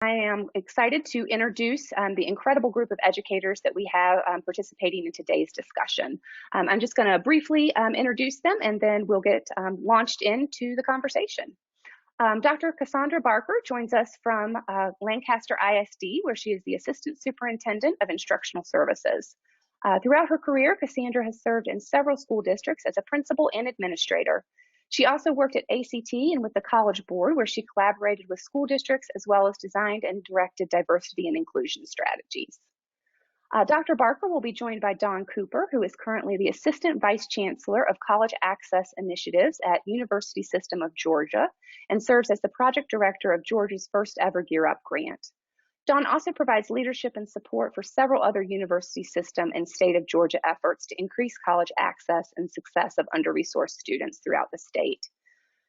I am excited to introduce the incredible group of educators that we have participating in today's discussion. I'm just going to briefly introduce them and then we'll get launched into the conversation. Dr. Cassandra Barker joins us from Lancaster ISD, where she is the Assistant Superintendent of Instructional Services. Throughout her career, Cassandra has served in several school districts as a principal and administrator. She also worked at ACT and with the College Board, where she collaborated with school districts as well as designed and directed diversity and inclusion strategies. Dr. Barker will be joined by Dawn Cooper, who is currently the Assistant Vice Chancellor of College Access Initiatives at University System of Georgia and serves as the Project Director of Georgia's first ever Gear Up grant. Dawn also provides leadership and support for several other university system and state of Georgia efforts to increase college access and success of under-resourced students throughout the state.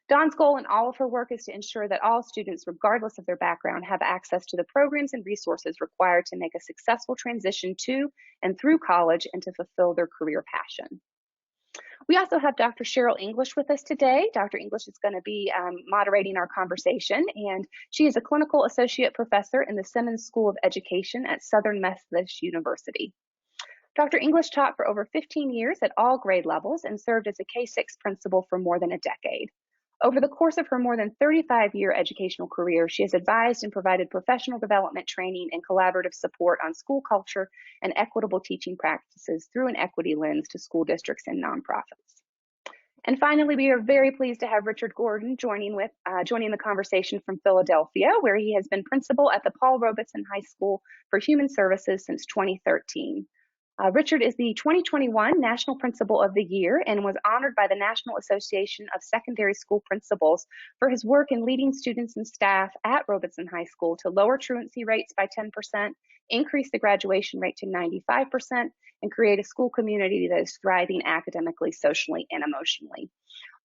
Dawn's goal in all of her work is to ensure that all students, regardless of their background, have access to the programs and resources required to make a successful transition to and through college and to fulfill their career passion. We also have Dr. Cheryl English with us today. Dr. English is going to be moderating our conversation, and she is a clinical associate professor in the Simmons School of Education at Southern Methodist University. Dr. English taught for over 15 years at all grade levels and served as a K-6 principal for more than a decade. Over the course of her more than 35-year educational career, she has advised and provided professional development training and collaborative support on school culture and equitable teaching practices through an equity lens to school districts and nonprofits. And finally, we are very pleased to have Richard Gordon joining the conversation from Philadelphia, where he has been principal at the Paul Robeson High School for Human Services since 2013. Richard is the 2021 National Principal of the Year and was honored by the National Association of Secondary School Principals for his work in leading students and staff at Robeson High School to lower truancy rates by 10%, increase the graduation rate to 95%, and create a school community that is thriving academically, socially, and emotionally.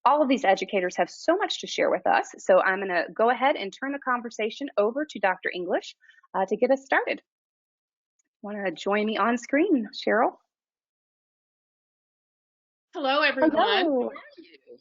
All of these educators have so much to share with us, so I'm going to go ahead and turn the conversation over to Dr. English to get us started. Want to join me on screen, Cheryl? Hello, everyone. Hello. How are you?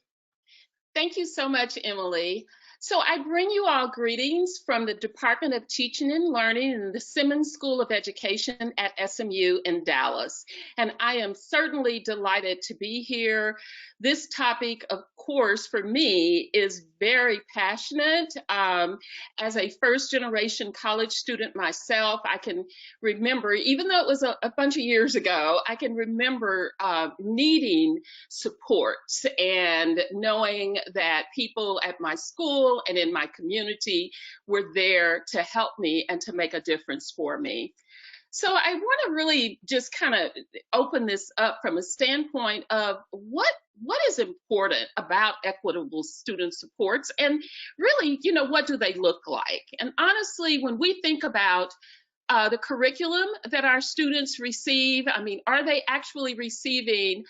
Thank you so much, Emily. So I bring you all greetings from the Department of Teaching and Learning in the Simmons School of Education at SMU in Dallas. And I am certainly delighted to be here. This topic, of course, for me is very passionate. As a first-generation college student myself, I can remember, even though it was a bunch of years ago, I can remember needing support and knowing that people at my school and in my community were there to help me and to make a difference for me. So I want to really just kind of open this up from a standpoint of what is important about equitable student supports and really, what do they look like? And honestly, when we think about the curriculum that our students receive, are they actually receiving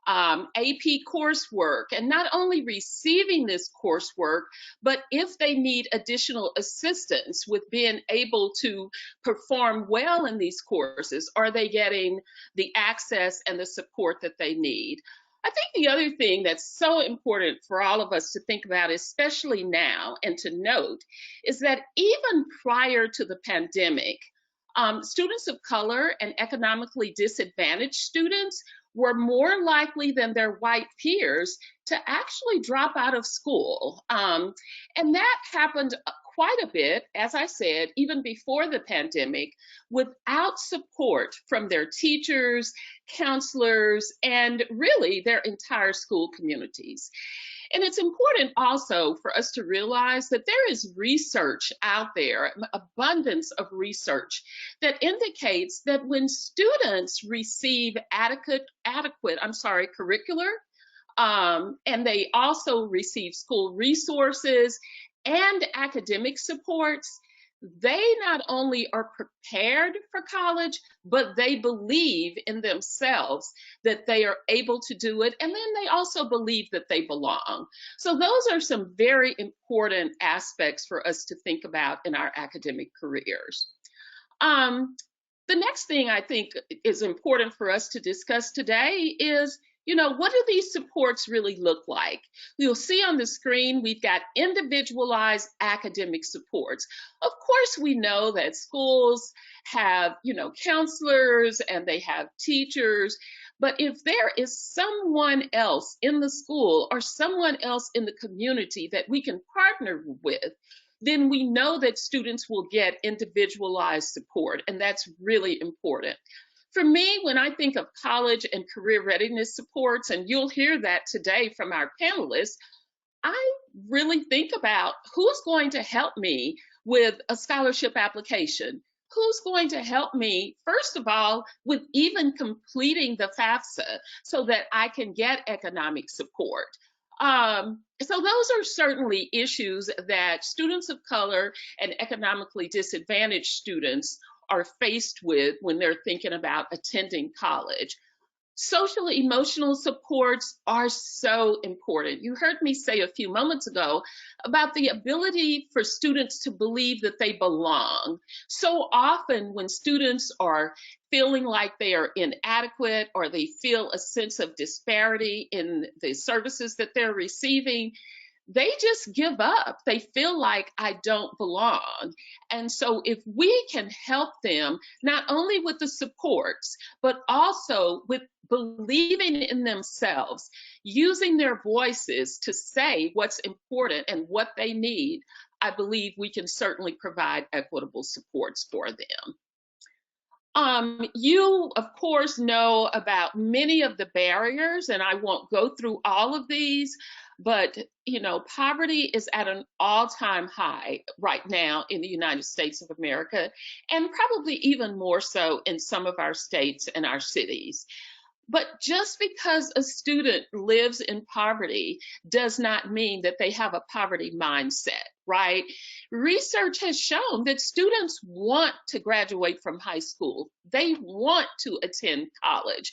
AP coursework, and not only receiving this coursework, but if they need additional assistance with being able to perform well in these courses, are they getting the access and the support that they need? I think the other thing that's so important for all of us to think about, especially now, and to note, is that even prior to the pandemic, students of color and economically disadvantaged students were more likely than their white peers to actually drop out of school. And that happened quite a bit, as I said, even before the pandemic, without support from their teachers, counselors, and really their entire school communities. And it's important also for us to realize that there is research out there, an abundance of research that indicates that when students receive adequate curricular, and they also receive school resources and academic supports, they not only are prepared for college, but they believe in themselves that they are able to do it. And then they also believe that they belong. So those are some very important aspects for us to think about in our academic careers. The next thing I think is important for us to discuss today is What do these supports really look like? You'll see on the screen, we've got individualized academic supports. Of course, we know that schools have, counselors and they have teachers, but if there is someone else in the school or someone else in the community that we can partner with, then we know that students will get individualized support, and that's really important. For me, when I think of college and career readiness supports, and you'll hear that today from our panelists, I really think about who's going to help me with a scholarship application. Who's going to help me, first of all, with even completing the FAFSA so that I can get economic support? So those are certainly issues that students of color and economically disadvantaged students are faced with when they're thinking about attending college. Social emotional supports are so important. You heard me say a few moments ago about the ability for students to believe that they belong. So often, when students are feeling like they are inadequate or they feel a sense of disparity in the services that they're receiving, they just give up. They feel like I don't belong. And so, if we can help them not only with the supports, but also with believing in themselves, using their voices to say what's important and what they need, I believe we can certainly provide equitable supports for them. You, of course, know about many of the barriers, and I won't go through all of these, but poverty is at an all-time high right now in the United States of America, and probably even more so in some of our states and our cities. But just because a student lives in poverty does not mean that they have a poverty mindset, right? Research has shown that students want to graduate from high school. They want to attend college.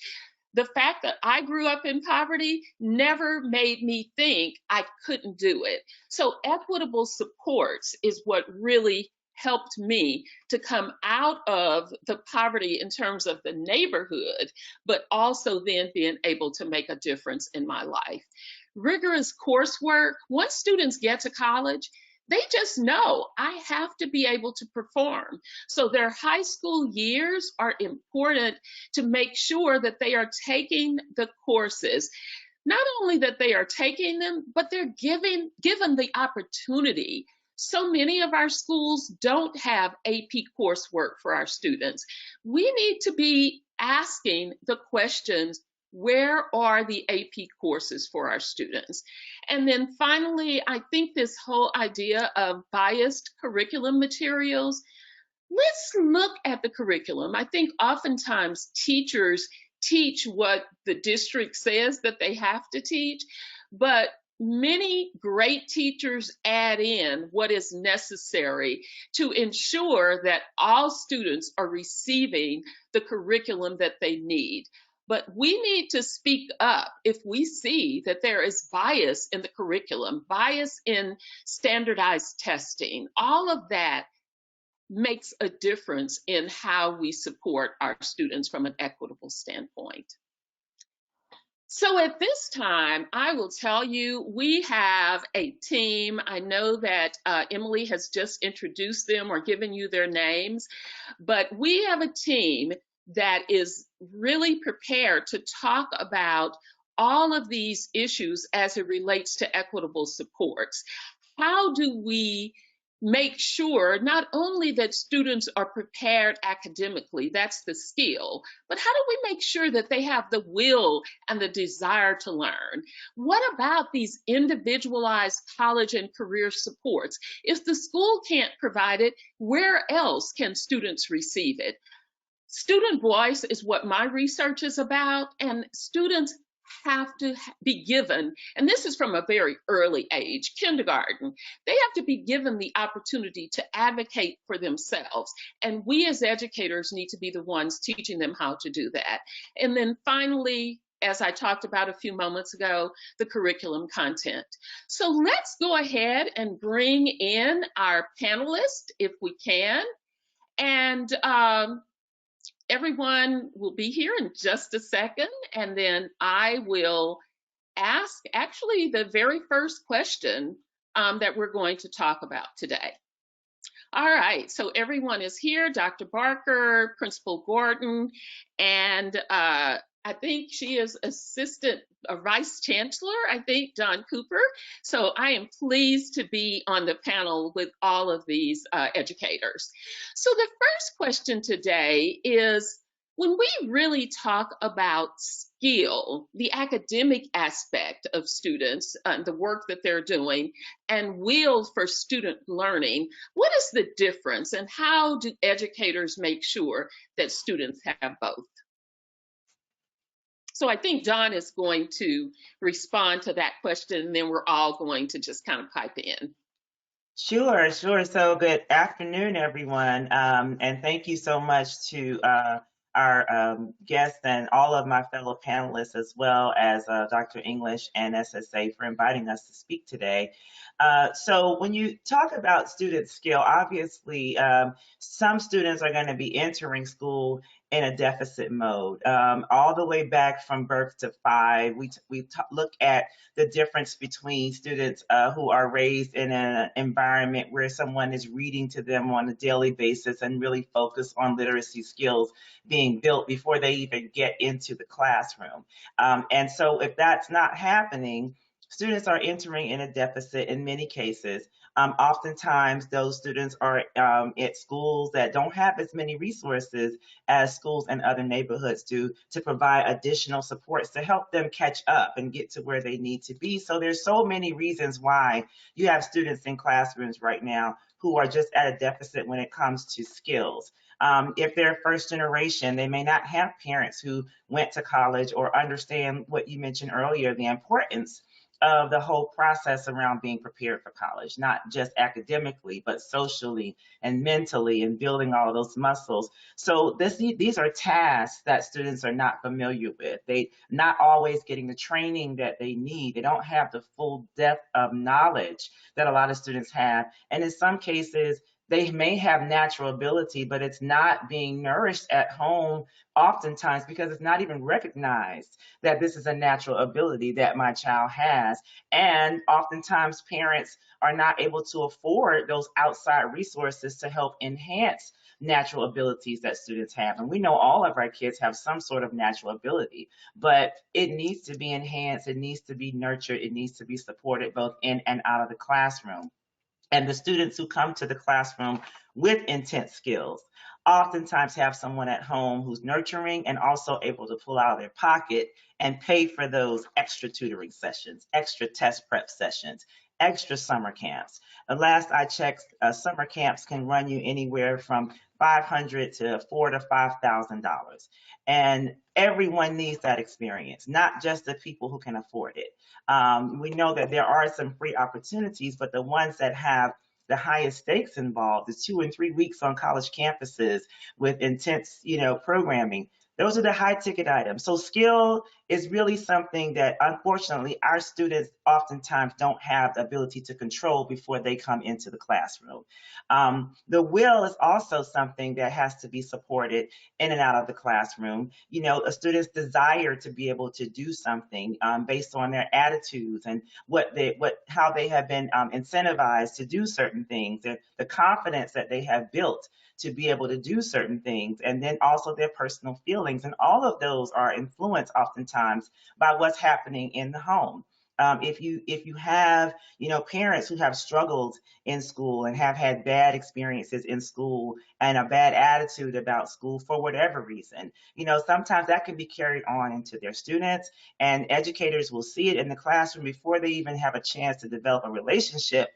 The fact that I grew up in poverty never made me think I couldn't do it. So equitable supports is what really helped me to come out of the poverty in terms of the neighborhood, but also then being able to make a difference in my life. Rigorous coursework, once students get to college, they just know I have to be able to perform. So their high school years are important to make sure that they are taking the courses. Not only that they are taking them, but they're given the opportunity. So many of our schools don't have AP coursework for our students. We need to be asking the questions, where are the AP courses for our students? And then finally, I think this whole idea of biased curriculum materials, let's look at the curriculum. I think oftentimes teachers teach what the district says that they have to teach, but many great teachers add in what is necessary to ensure that all students are receiving the curriculum that they need. But we need to speak up if we see that there is bias in the curriculum, bias in standardized testing. All of that makes a difference in how we support our students from an equitable standpoint. So at this time, I will tell you, we have a team. I know that Emily has just introduced them or given you their names, but we have a team that is really prepared to talk about all of these issues as it relates to equitable supports. How do we make sure not only that students are prepared academically, that's the skill, but how do we make sure that they have the will and the desire to learn? What about these individualized college and career supports? If the school can't provide it, where else can students receive it? Student voice is what my research is about, and students have to be given, and this is from a very early age, kindergarten, they have to be given the opportunity to advocate for themselves. And we as educators need to be the ones teaching them how to do that. And then finally, as I talked about a few moments ago, the curriculum content. So let's go ahead and bring in our panelists if we can. And Everyone will be here in just a second, and then I will ask actually the very first question that we're going to talk about today. All right, so everyone is here, Dr. Barker, Principal Gordon, and I think she is Assistant Vice Chancellor, I think, Don Cooper. So I am pleased to be on the panel with all of these educators. So the first question today is, when we really talk about skill, the academic aspect of students, the work that they're doing, and will for student learning, what is the difference and how do educators make sure that students have both? So I think Don is going to respond to that question, and then we're all going to just kind of pipe in. Sure, sure. So good afternoon, everyone. And thank you so much to our guests and all of my fellow panelists, as well as Dr. English and SSA for inviting us to speak today. So when you talk about student skill, obviously some students are going to be entering school in a deficit mode. All the way back from birth to 5, we look at the difference between students who are raised in an environment where someone is reading to them on a daily basis and really focus on literacy skills being built before they even get into the classroom. And so if that's not happening, students are entering in a deficit in many cases. Oftentimes, those students are at schools that don't have as many resources as schools in other neighborhoods do to provide additional supports to help them catch up and get to where they need to be. So there's so many reasons why you have students in classrooms right now who are just at a deficit when it comes to skills. If they're first generation, they may not have parents who went to college or understand what you mentioned earlier, the importance of the whole process around being prepared for college, not just academically, but socially and mentally and building all of those muscles. So these are tasks that students are not familiar with. They not always getting the training that they need. They don't have the full depth of knowledge that a lot of students have. And in some cases, they may have natural ability, but it's not being nourished at home oftentimes because it's not even recognized that this is a natural ability that my child has. And oftentimes parents are not able to afford those outside resources to help enhance natural abilities that students have. And we know all of our kids have some sort of natural ability, but it needs to be enhanced, it needs to be nurtured, it needs to be supported both in and out of the classroom. And the students who come to the classroom with intense skills oftentimes have someone at home who's nurturing and also able to pull out of their pocket and pay for those extra tutoring sessions, extra test prep sessions, extra summer camps. The last I checked, summer camps can run you anywhere from $500 to $4,000 to $5,000. And everyone needs that experience, not just the people who can afford it. We know that there are some free opportunities, but the ones that have the highest stakes involved, the 2 and 3 weeks on college campuses with intense, programming. Those are the high ticket items. So skill is really something that unfortunately our students oftentimes don't have the ability to control before they come into the classroom. The will is also something that has to be supported in and out of the classroom. A student's desire to be able to do something based on their attitudes and how they have been incentivized to do certain things, the confidence that they have built to be able to do certain things, and then also their personal feelings. And all of those are influenced oftentimes by what's happening in the home. If you have parents who have struggled in school and have had bad experiences in school and a bad attitude about school for whatever reason, sometimes that can be carried on into their students, and educators will see it in the classroom before they even have a chance to develop a relationship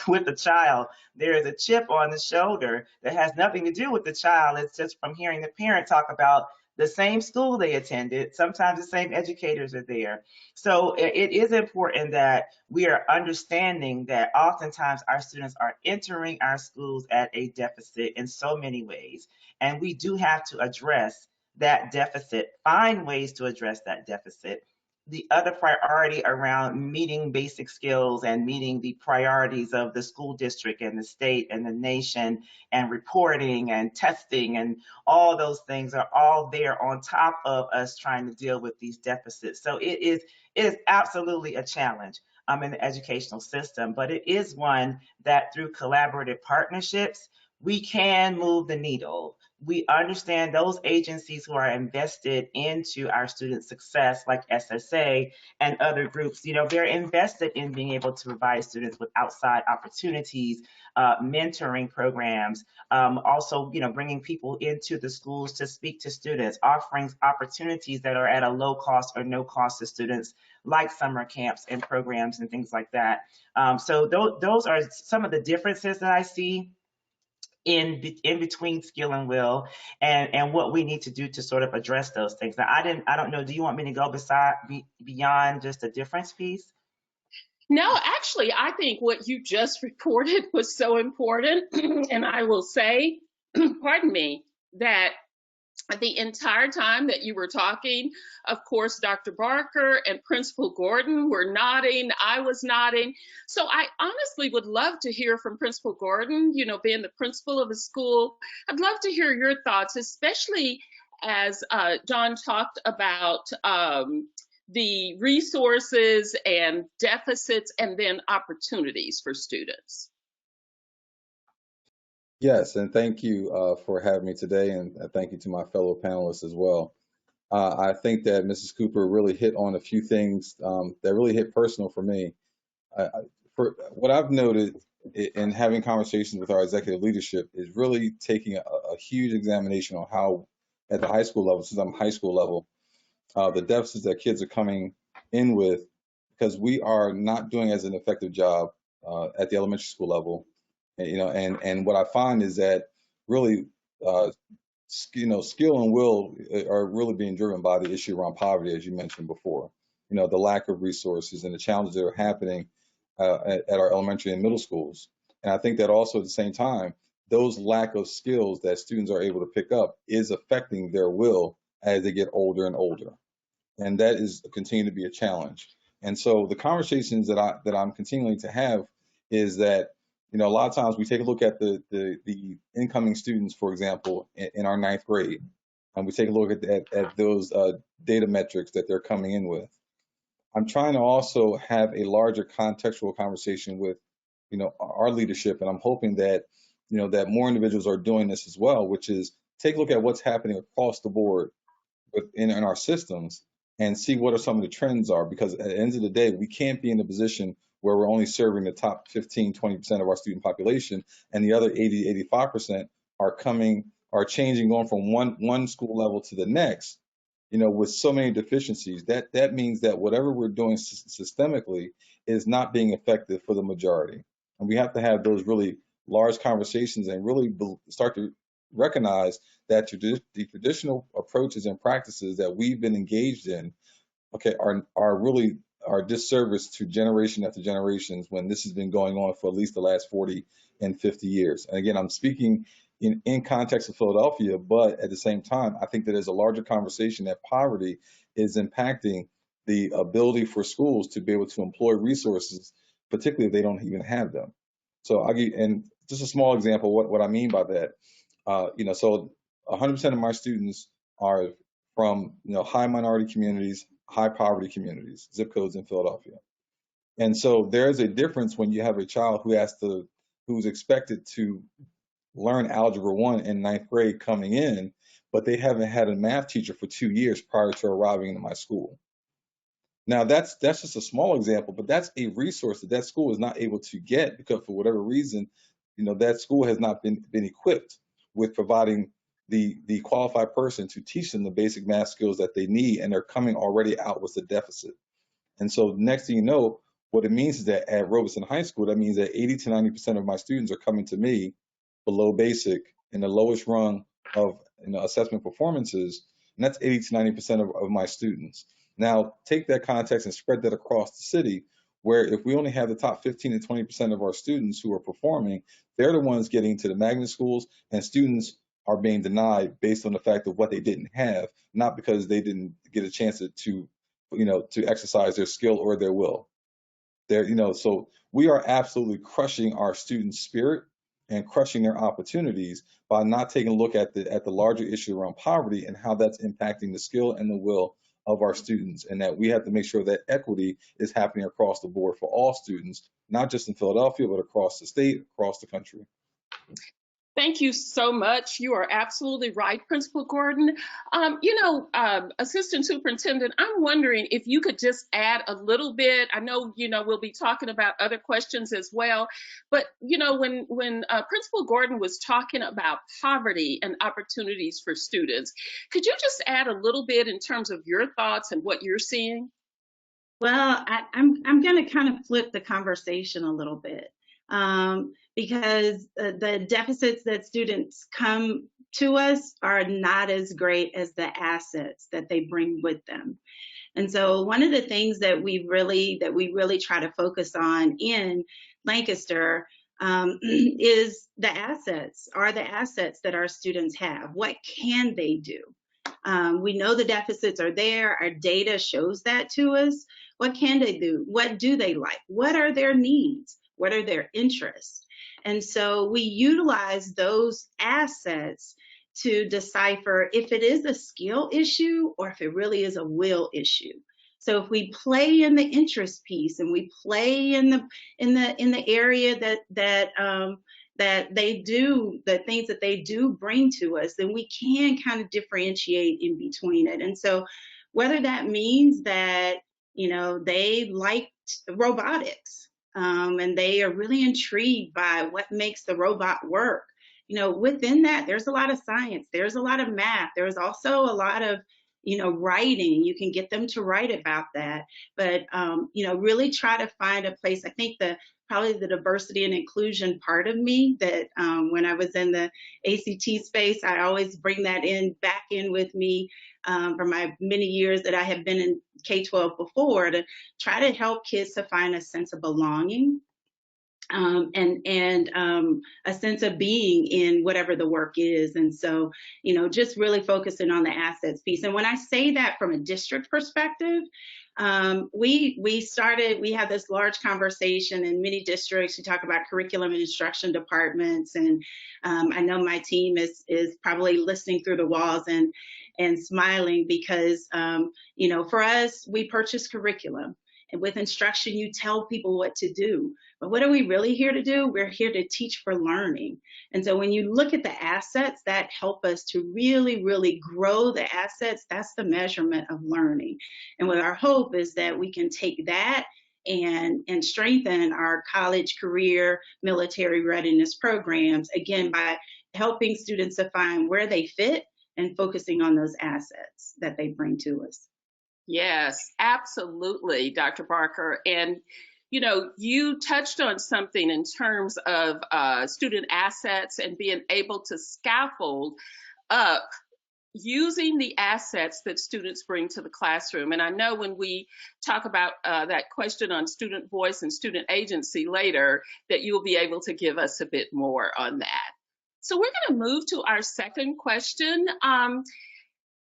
with the child. There is a chip on the shoulder that has nothing to do with the child. It's just from hearing the parent talk about the same school they attended. Sometimes the same educators are there. So it is important that we are understanding that oftentimes our students are entering our schools at a deficit in so many ways. And we do have to address that deficit, find ways to address that deficit, the other priority around meeting basic skills and meeting the priorities of the school district and the state and the nation and reporting and testing and all those things are all there on top of us trying to deal with these deficits. So it is absolutely a challenge in the educational system, but it is one that through collaborative partnerships, we can move the needle. We understand those agencies who are invested into our student success, like SSA and other groups, they're invested in being able to provide students with outside opportunities, mentoring programs, also, bringing people into the schools to speak to students, offering opportunities that are at a low cost or no cost to students, like summer camps and programs and things like that. So those are some of the differences that I see in between skill and will, and what we need to do to sort of address those things. Now, I don't know, do you want me to go beyond just the difference piece? No, actually, I think what you just reported was so important. And I will say, pardon me, that the entire time that you were talking, of course, Dr. Barker and Principal Gordon were nodding. I was nodding. So I honestly would love to hear from Principal Gordon, being the principal of a school. I'd love to hear your thoughts, especially as John talked about the resources and deficits and then opportunities for students. Yes, and thank you for having me today, and thank you to my fellow panelists as well. I think that Mrs. Cooper really hit on a few things that really hit personal for me. For what I've noted in having conversations with our executive leadership is really taking a huge examination on how, at the high school level, since I'm high school level, the deficits that kids are coming in with, because we are not doing as an effective job at the elementary school level. And what I find is that really, skill and will are really being driven by the issue around poverty, as you mentioned before. The lack of resources and the challenges that are happening at our elementary and middle schools. And I think that also at the same time, those lack of skills that students are able to pick up is affecting their will as they get older and older. And that is continuing to be a challenge. And so the conversations that I'm continuing to have is that, a lot of times we take a look at the incoming students, for example, in our ninth grade, and we take a look at those data metrics that they're coming in with. I'm trying to also have a larger contextual conversation with, our leadership, and I'm hoping that, that more individuals are doing this as well, which is take a look at what's happening across the board in our systems and see what are some of the trends are, because at the end of the day, we can't be in a position where we're only serving the top 15, 20% of our student population, and the other 80, 85% are changing, going from one school level to the next, with so many deficiencies. That means that whatever we're doing systemically is not being effective for the majority. And we have to have those really large conversations and really start to recognize that the traditional approaches and practices that we've been engaged in, are really disservice to generation after generations, when this has been going on for at least the last 40 and 50 years. And again, I'm speaking in context of Philadelphia, but at the same time, I think that there's a larger conversation that poverty is impacting the ability for schools to be able to employ resources, particularly if they don't even have them. So I'll give, and just a small example, what I mean by that. So 100% of my students are from, high minority communities, high poverty communities, zip codes in Philadelphia. And so there's a difference when you have a child who's expected to learn Algebra 1 in ninth grade coming in, but they haven't had a math teacher for 2 years prior to arriving into my school. Now that's just a small example, but that's a resource that school is not able to get because for whatever reason, that school has not been equipped with providing the qualified person to teach them the basic math skills that they need, and they're coming already out with a deficit. And so next thing you know, what it means is that at Robeson High School, that means that 80 to 90% of my students are coming to me below basic in the lowest rung of assessment performances, and that's 80 to 90% of my students. Now take that context and spread that across the city, where if we only have the top 15 to 20% of our students who are performing, they're the ones getting to the magnet schools, and students are being denied based on the fact of what they didn't have, not because they didn't get a chance to to exercise their skill or their will. So we are absolutely crushing our student spirit and crushing their opportunities by not taking a look at the larger issue around poverty and how that's impacting the skill and the will of our students, and that we have to make sure that equity is happening across the board for all students, not just in Philadelphia, but across the state, across the country. Thank you so much. You are absolutely right, Principal Gordon. Assistant Superintendent, I'm wondering if you could just add a little bit. I know, we'll be talking about other questions as well, but, when Principal Gordon was talking about poverty and opportunities for students, could you just add a little bit in terms of your thoughts and what you're seeing? Well, I'm going to kind of flip the conversation a little bit, because the deficits that students come to us are not as great as the assets that they bring with them. And so one of the things that we really try to focus on in Lancaster is the assets that our students have. What can they do? We know the deficits are there. Our data shows that to us. What can they do? What do they like? What are their needs? What are their interests? And so we utilize those assets to decipher if it is a skill issue or if it really is a will issue. So if we play in the interest piece and we play in the area that they do, the things that they do bring to us, then we can kind of differentiate in between it. And so whether that means that, they liked robotics, and they are really intrigued by what makes the robot work. Within that, there's a lot of science, there's a lot of math, there's also a lot of, writing. You can get them to write about that, but, really try to find a place. I think probably the diversity and inclusion part of me that when I was in the ACT space, I always bring that back in with me for my many years that I have been in K-12 before, to try to help kids to find a sense of belonging, and a sense of being in whatever the work is. And so, just really focusing on the assets piece. And when I say that from a district perspective, we had this large conversation in many districts. We talk about curriculum and instruction departments, and I know my team is probably listening through the walls and smiling because for us, we purchase curriculum. And with instruction, you tell people what to do. But what are we really here to do? We're here to teach for learning. And so when you look at the assets that help us to really, really grow the assets, that's the measurement of learning. And what our hope is that we can take that and strengthen our college, career, military readiness programs, again, by helping students to find where they fit and focusing on those assets that they bring to us. Yes, absolutely, Dr. Barker. And, you touched on something in terms of student assets and being able to scaffold up using the assets that students bring to the classroom. And I know when we talk about that question on student voice and student agency later, that you'll be able to give us a bit more on that. So we're going to move to our second question.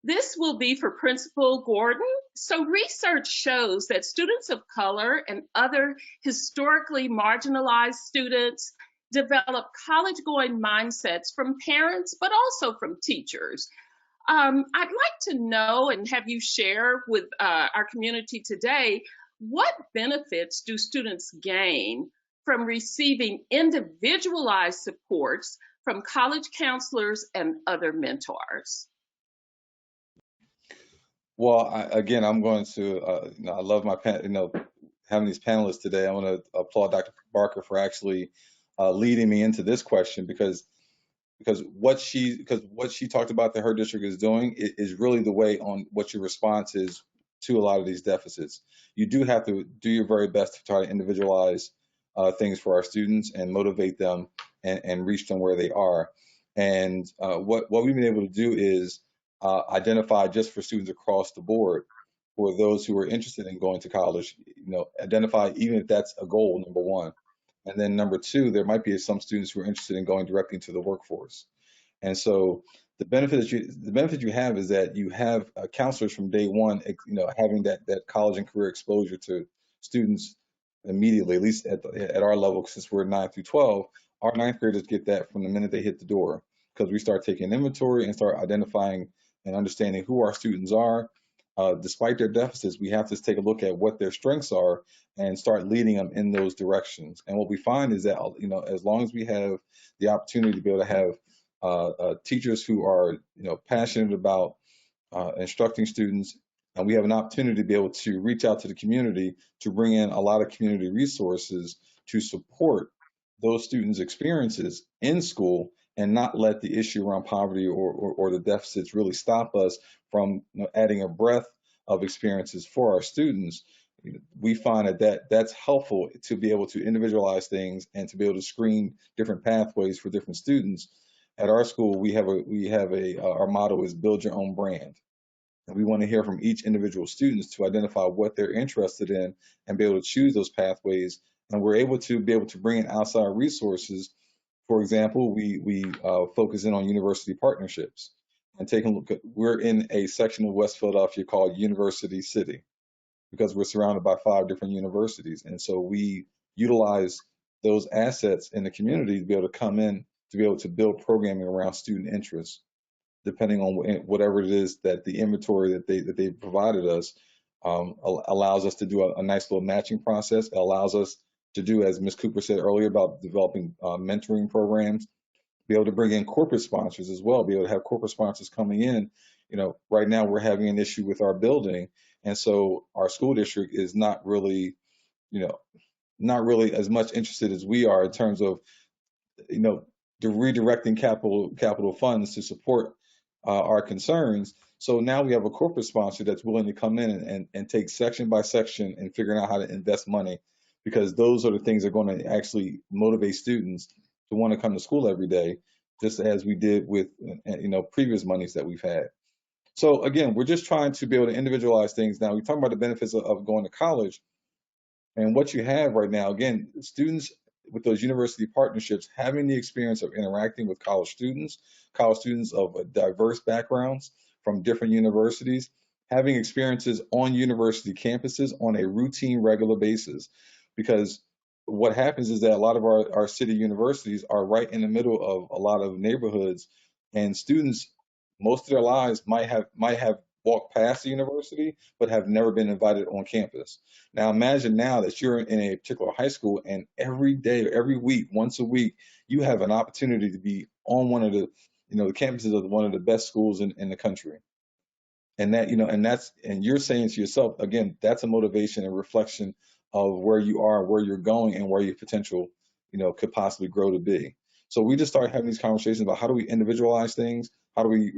This will be for Principal Gordon. So research shows that students of color and other historically marginalized students develop college-going mindsets from parents, but also from teachers. I'd like to know and have you share with our community today, what benefits do students gain from receiving individualized supports from college counselors and other mentors? Well, I'm going to, I love having these panelists today. I want to applaud Dr. Barker for actually leading me into this question because what she talked about that her district is doing is really the way on what your response is to a lot of these deficits. You do have to do your very best to try to individualize things for our students and motivate them and reach them where they are. And what we've been able to do is identify just for students across the board, for those who are interested in going to college, identify even if that's a goal, number one. And then number two, there might be some students who are interested in going directly into the workforce. And so the benefit you have is that you have counselors from day one, having that college and career exposure to students immediately, at least at our level, since we're 9 through 12, our ninth graders get that from the minute they hit the door, because we start taking inventory and start identifying and understanding who our students are. Despite their deficits, we have to take a look at what their strengths are and start leading them in those directions. And what we find is that, as long as we have the opportunity to be able to have teachers who are, passionate about instructing students, and we have an opportunity to be able to reach out to the community to bring in a lot of community resources to support those students' experiences in school, and not let the issue around poverty or the deficits really stop us from adding a breadth of experiences for our students. We find that's helpful to be able to individualize things and to be able to screen different pathways for different students. At our school, we have our motto is build your own brand. And we want to hear from each individual students to identify what they're interested in and be able to choose those pathways. And we're able to bring in outside resources. For example, we focus in on university partnerships and taking a look at, we're in a section of West Philadelphia called University City, because we're surrounded by 5 different universities. And so we utilize those assets in the community to be able to come in to be able to build programming around student interests, depending on whatever it is that the inventory that they provided us allows us to do a nice little matching process. It allows us to do, as Ms. Cooper said earlier, about developing mentoring programs, be able to bring in corporate sponsors as well, be able to have corporate sponsors coming in. Right now we're having an issue with our building, and so our school district is not really as much interested as we are in terms of the redirecting capital funds to support our concerns. So now we have a corporate sponsor that's willing to come in and take section by section and figuring out how to invest money, because those are the things that are going to actually motivate students to want to come to school every day, just as we did with previous monies that we've had. So again, we're just trying to be able to individualize things. Now we talk about the benefits of going to college, and what you have right now, again, students with those university partnerships having the experience of interacting with college students of diverse backgrounds from different universities, having experiences on university campuses on a routine, regular basis. Because what happens is that a lot of our city universities are right in the middle of a lot of neighborhoods, and students, most of their lives, might have walked past the university, but have never been invited on campus. Now imagine now that you're in a particular high school, and every day, every week, once a week, you have an opportunity to be on one of the campuses of one of the best schools in the country. And and you're saying to yourself, again, that's a motivation and reflection of where you are, where you're going, and where your potential, could possibly grow to be. So we just started having these conversations about how do we individualize things, how do we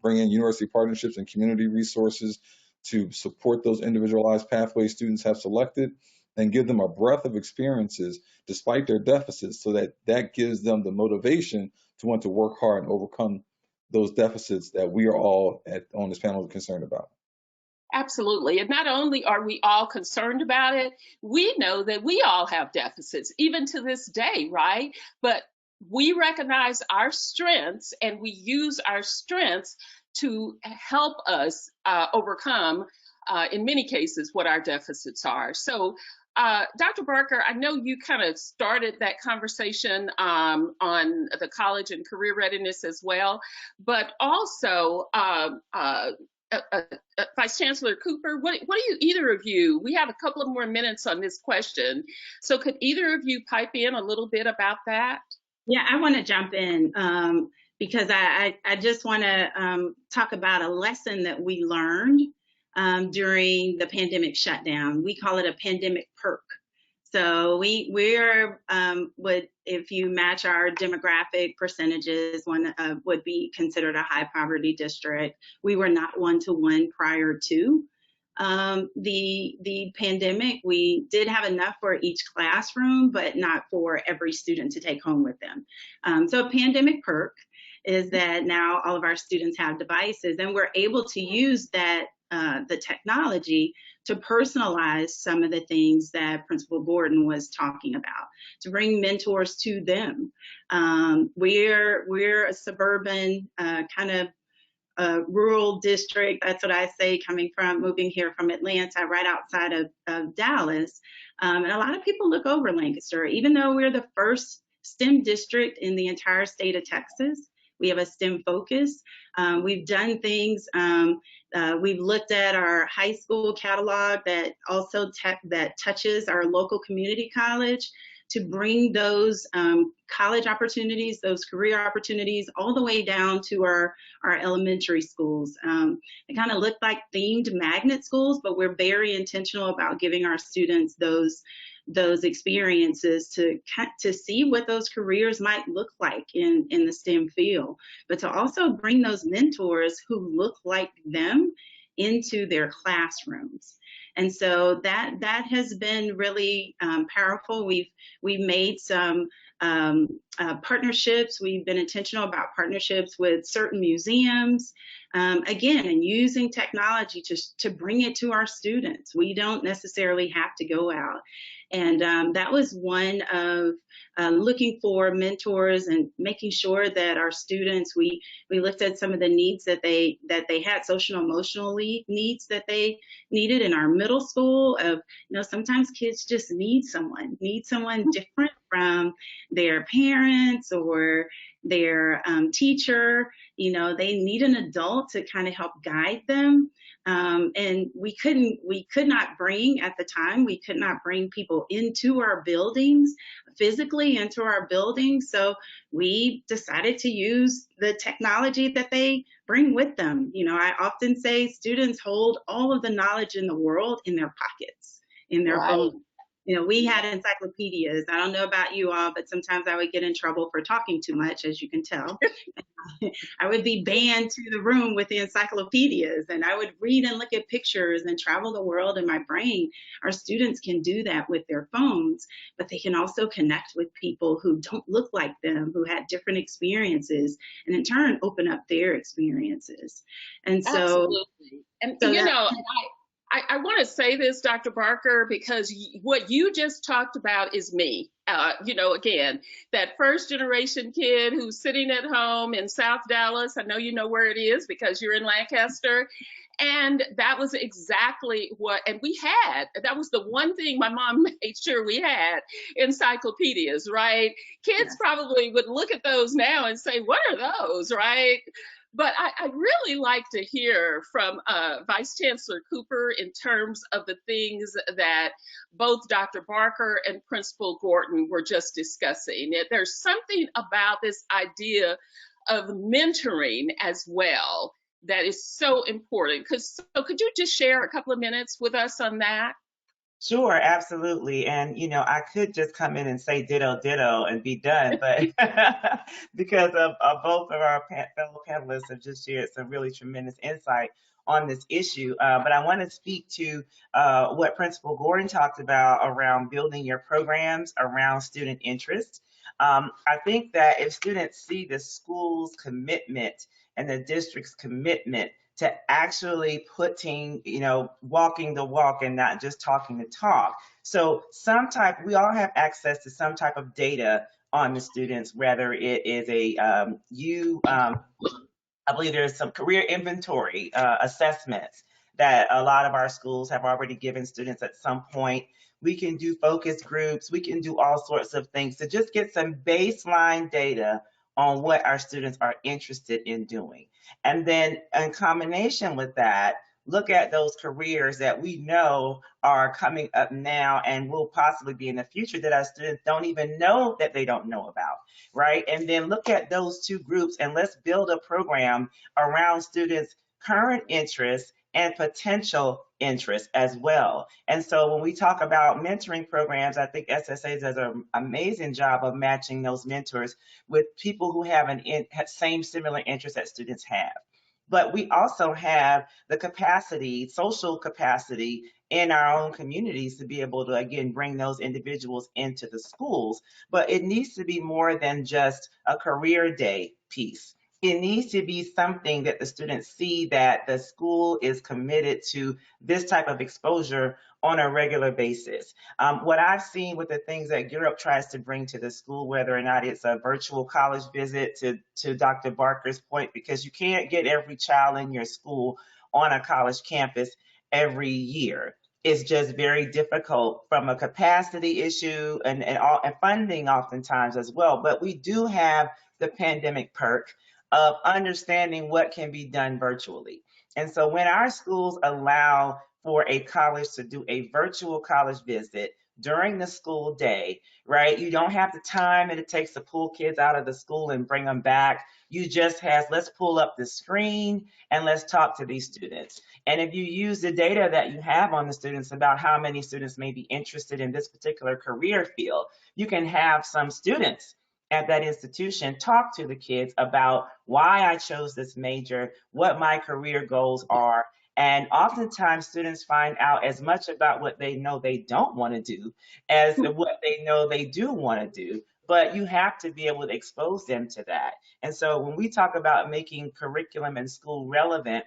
bring in university partnerships and community resources to support those individualized pathways students have selected, and give them a breadth of experiences despite their deficits, so that gives them the motivation to want to work hard and overcome those deficits that we are all on this panel concerned about. Absolutely. And not only are we all concerned about it, we know that we all have deficits, even to this day, right? But we recognize our strengths, and we use our strengths to help us overcome, in many cases, what our deficits are. So, Dr. Barker, I know you kind of started that conversation on the college and career readiness as well, but also Vice Chancellor Cooper, what do either of you, we have a couple of more minutes on this question, so could either of you pipe in a little bit about that? Yeah, I want to jump in because I just want to talk about a lesson that we learned during the pandemic shutdown. We call it a pandemic perk. So we're if you match our demographic percentages, one would be considered a high poverty district. We were not 1-to-1 prior to the pandemic. We did have enough for each classroom, but not for every student to take home with them. So a pandemic perk is that now all of our students have devices, and we're able to use that the technology personalize some of the things that Principal Gordon was talking about, to bring mentors to them. We're a suburban kind of rural district. That's what I say, moving here from Atlanta, right outside of Dallas. And a lot of people look over Lancaster, even though we're the first STEM district in the entire state of Texas. We have a STEM focus. We've done things. We've looked at our high school catalog that also that touches our local community college, to bring those college opportunities, those career opportunities, all the way down to our elementary schools. They kind of look like themed magnet schools, but we're very intentional about giving our students those experiences to see what those careers might look like in the STEM field, but to also bring those mentors who look like them into their classrooms. And so that has been really powerful. We've made some partnerships. We've been intentional about partnerships with certain museums, again, and using technology to bring it to our students. We don't necessarily have to go out. And that was one of looking for mentors and making sure that our students, we looked at some of the needs that they had, social and emotional needs that they needed in our middle school. Of, sometimes kids just need someone different from their parents or their teacher. They need an adult to kind of help guide them. And we could not bring people into our buildings, physically into our buildings. So we decided to use the technology that they bring with them. I often say students hold all of the knowledge in the world in their pockets, in their phone. We had encyclopedias. I don't know about you all, but sometimes I would get in trouble for talking too much, as you can tell. I would be banned to the room with the encyclopedias, and I would read and look at pictures and travel the world in my brain. Our students can do that with their phones, but they can also connect with people who don't look like them, who had different experiences, and in turn open up their experiences. And so, absolutely. And I want to say this, Dr. Barker, because what you just talked about is me. Again, that first generation kid who's sitting at home in South Dallas. I know you know where it is because you're in Lancaster. And that was exactly and that was the one thing my mom made sure we had, encyclopedias, right? Kids probably would look at those now and say, what are those, right? But I'd really like to hear from Vice Chancellor Cooper in terms of the things that both Dr. Barker and Principal Gordon were just discussing. There's something about this idea of mentoring as well that is so important. So could you just share a couple of minutes with us on that? Sure, absolutely. And, I could just come in and say ditto, ditto and be done, but because of both of our fellow panelists have just shared some really tremendous insight on this issue. But I want to speak to what Principal Gordon talked about around building your programs around student interest. I think that if students see the school's commitment and the district's commitment to actually walking the walk and not just talking the talk. So we all have access to some type of data on the students, whether it is I believe there's some career inventory assessments that a lot of our schools have already given students at some point. We can do focus groups. We can do all sorts of things to just get some baseline data on what our students are interested in doing. And then in combination with that, look at those careers that we know are coming up now and will possibly be in the future that our students don't even know that they don't know about, right? And then look at those two groups and let's build a program around students' current interests and potential interests as well. And so when we talk about mentoring programs, I think SSA does an amazing job of matching those mentors with people who have same similar interests that students have. But we also have the capacity, social capacity in our own communities to be able to, again, bring those individuals into the schools. But it needs to be more than just a career day piece. it needs to be something that the students see that the school is committed to this type of exposure on a regular basis. What I've seen with the things that Europe tries to bring to the school, whether or not it's a virtual college visit to Dr. Barker's point, because you can't get every child in your school on a college campus every year. It's just very difficult from a capacity issue and funding oftentimes as well. But we do have the pandemic perk of understanding what can be done virtually. And so when our schools allow for a college to do a virtual college visit during the school day, right? You don't have the time that it takes to pull kids out of the school and bring them back. You just have, let's pull up the screen and let's talk to these students. And if you use the data that you have on the students about how many students may be interested in this particular career field, you can have some students at that institution talk to the kids about why I chose this major, what my career goals are. And oftentimes students find out as much about what they know they don't want to do as what they know they do want to do. But you have to be able to expose them to that. And so when we talk about making curriculum and school relevant,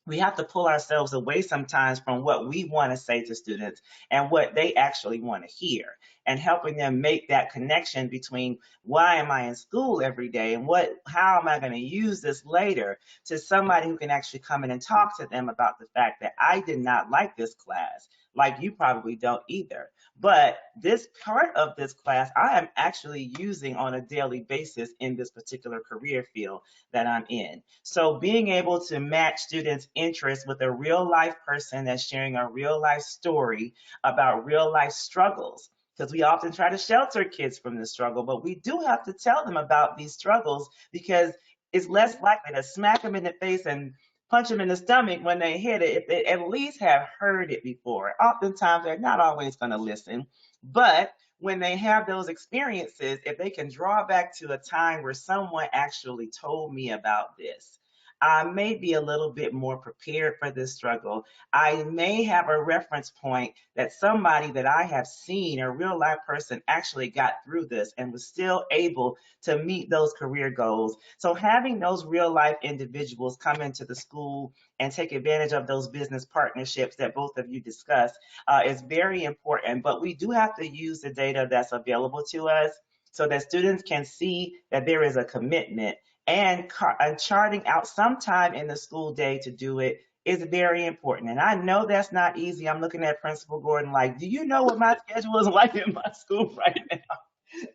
we have to pull ourselves away sometimes from what we want to say to students and what they actually want to hear, and helping them make that connection between why am I in school every day and how am I going to use this later, to somebody who can actually come in and talk to them about the fact that I did not like this class, like you probably don't either. But this part of this class I am actually using on a daily basis in this particular career field that I'm in. So being able to match students' interest with a real life person that's sharing a real life story about real life struggles, because we often try to shelter kids from the struggle, but we do have to tell them about these struggles, because it's less likely to smack them in the face and punch them in the stomach when they hit it if they at least have heard it before. Oftentimes they're not always going to listen, but when they have those experiences, if they can draw back to a time where someone actually told me about this, I may be a little bit more prepared for this struggle. I may have a reference point that somebody that I have seen, a real life person, actually got through this and was still able to meet those career goals. So having those real life individuals come into the school and take advantage of those business partnerships that both of you discussed is very important. But we do have to use the data that's available to us so that students can see that there is a commitment, and charting out some time in the school day to do it is very important. And I know that's not easy. I'm looking at Principal Gordon like, do you know what my schedule is like in my school right now?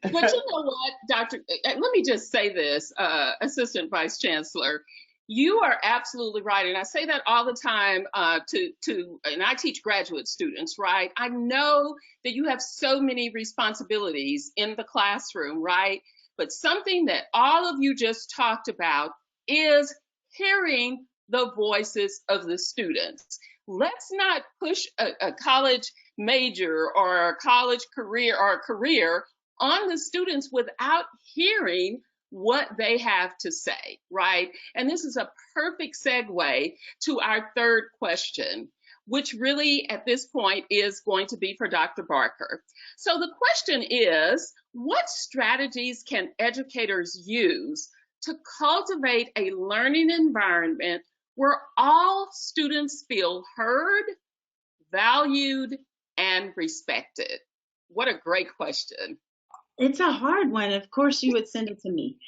But you know what, Doctor, let me just say this, Assistant Vice Chancellor, you are absolutely right. And I say that all the time and I teach graduate students, right? I know that you have so many responsibilities in the classroom, right? But something that all of you just talked about is hearing the voices of the students. Let's not push a college major or a college career or a career on the students without hearing what they have to say, right? And this is a perfect segue to our third question, which really at this point is going to be for Dr. Barker. So the question is, what strategies can educators use to cultivate a learning environment where all students feel heard, valued, and respected? What a great question. It's a hard one. Of course, you would send it to me.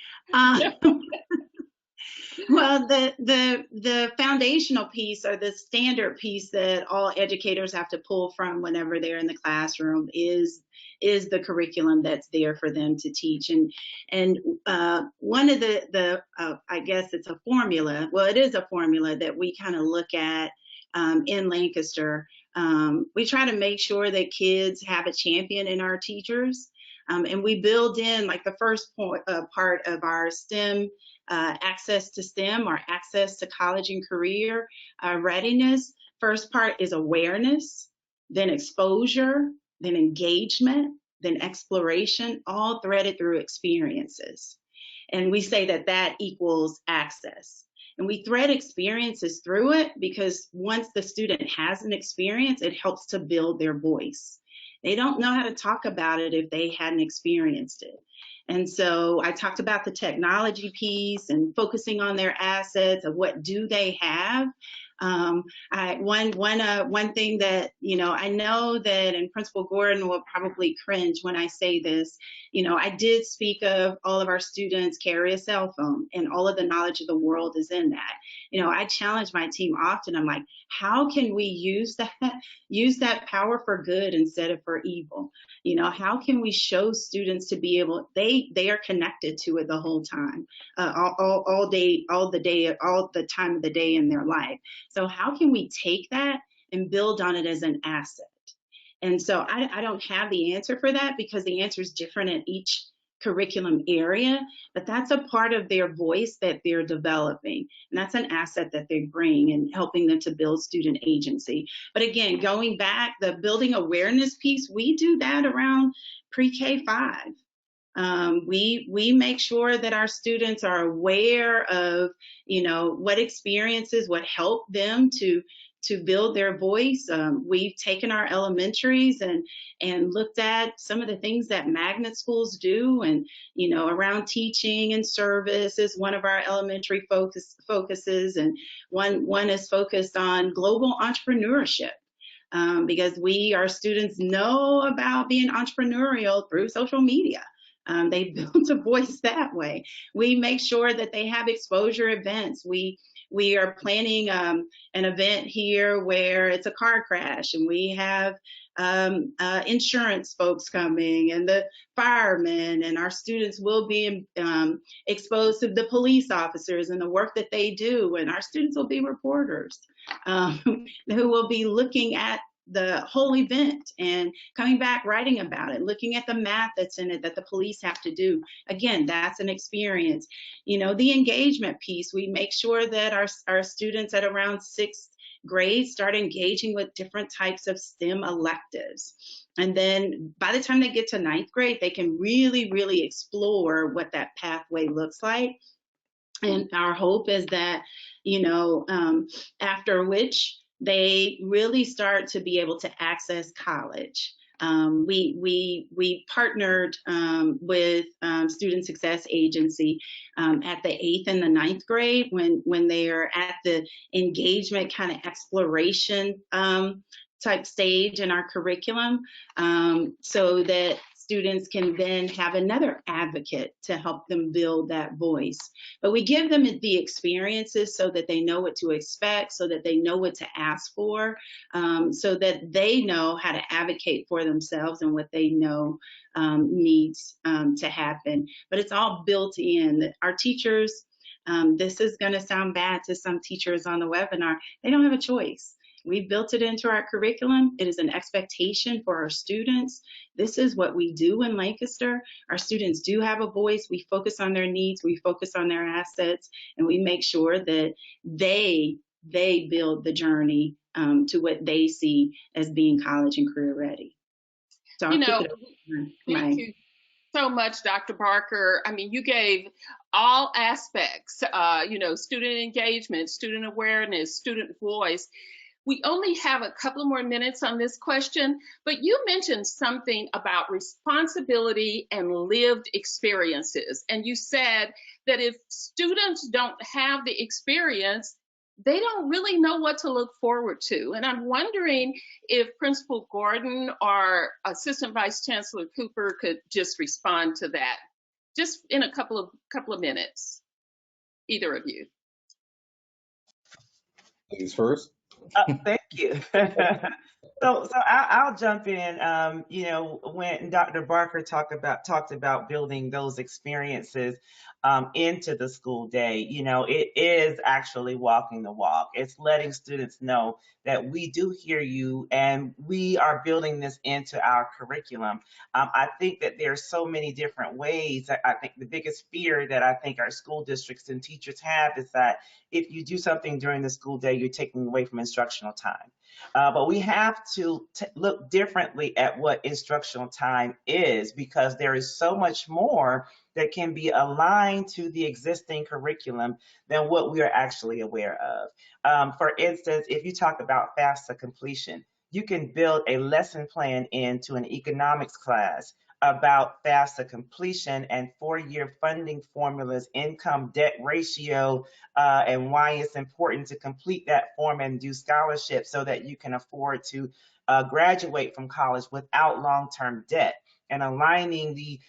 Well, the foundational piece, or the standard piece that all educators have to pull from whenever they're in the classroom is the curriculum that's there for them to teach. And one of the I guess it's a formula. Well, it is a formula that we kind of look at in Lancaster. We try to make sure that kids have a champion in our teachers. And we build in, like, the first part of our STEM, access to STEM, or access to college and career readiness. First part is awareness, then exposure, then engagement, then exploration, all threaded through experiences. And we say that that equals access. And we thread experiences through it because once the student has an experience, it helps to build their voice. They don't know how to talk about it if they hadn't experienced it. And so I talked about the technology piece and focusing on their assets of what do they have. One thing that, I know that, and Principal Gordon will probably cringe when I say this, I did speak of all of our students carry a cell phone, and all of the knowledge of the world is in that. I challenge my team often. I'm like, how can we use that power for good instead of for evil? How can we show students to be able, they are connected to it the whole time, all day, all the time of the day in their life. So how can we take that and build on it as an asset? And so I don't have the answer for that, because the answer is different in each curriculum area, but that's a part of their voice that they're developing. And that's an asset that they bring and helping them to build student agency. But again, going back, the building awareness piece, we do that around pre-K 5. We make sure that our students are aware of, what experiences would help them to build their voice. We've taken our elementaries and looked at some of the things that magnet schools do, and around teaching and service is one of our elementary focuses, and one is focused on global entrepreneurship. Because our students know about being entrepreneurial through social media. They built a voice that way. We make sure that they have exposure events. We are planning an event here where it's a car crash, and we have insurance folks coming and the firemen, and our students will be exposed to the police officers and the work that they do, and our students will be reporters who will be looking at the whole event and coming back, writing about it, looking at the math that's in it that the police have to do. Again, that's an experience. The engagement piece, we make sure that our students at around 6th grade start engaging with different types of STEM electives. And then by the time they get to 9th grade, they can really, really explore what that pathway looks like. And our hope is that, after which they really start to be able to access college. We partnered with Student Success Agency at the 8th and the 9th grade when they are at the engagement kind of exploration type stage in our curriculum, so that students can then have another advocate to help them build that voice. But we give them the experiences so that they know what to expect, so that they know what to ask for, so that they know how to advocate for themselves and what they know needs to happen. But it's all built in. Our teachers, this is going to sound bad to some teachers on the webinar, they don't have a choice. We've built it into our curriculum. It is an expectation for our students. This is what we do in Lancaster. Our students do have a voice. We focus on their needs. We focus on their assets, and we make sure that they build the journey to what they see as being college and career ready. So I'll kick it over. Thank you so much, Dr. Barker. I mean, you gave all aspects, student engagement, student awareness, student voice. We only have a couple more minutes on this question, but you mentioned something about responsibility and lived experiences. And you said that if students don't have the experience, they don't really know what to look forward to. And I'm wondering if Principal Gordon or Assistant Vice Chancellor Cooper could just respond to that, just in a couple of minutes, either of you. Ladies first. Thank you. So I'll jump in. When Dr. Barker talked about building those experiences into the school day, it is actually walking the walk. It's letting students know that we do hear you and we are building this into our curriculum. I think that there's so many different ways. I think the biggest fear that I think our school districts and teachers have is that if you do something during the school day, you're taking away from instructional time. But we have to look differently at what instructional time is, because there is so much more that can be aligned to the existing curriculum than what we are actually aware of. For instance, if you talk about FAFSA completion, you can build a lesson plan into an economics class about FAFSA completion and 4-year funding formulas, income debt ratio, and why it's important to complete that form and do scholarships so that you can afford to graduate from college without long-term debt, and aligning the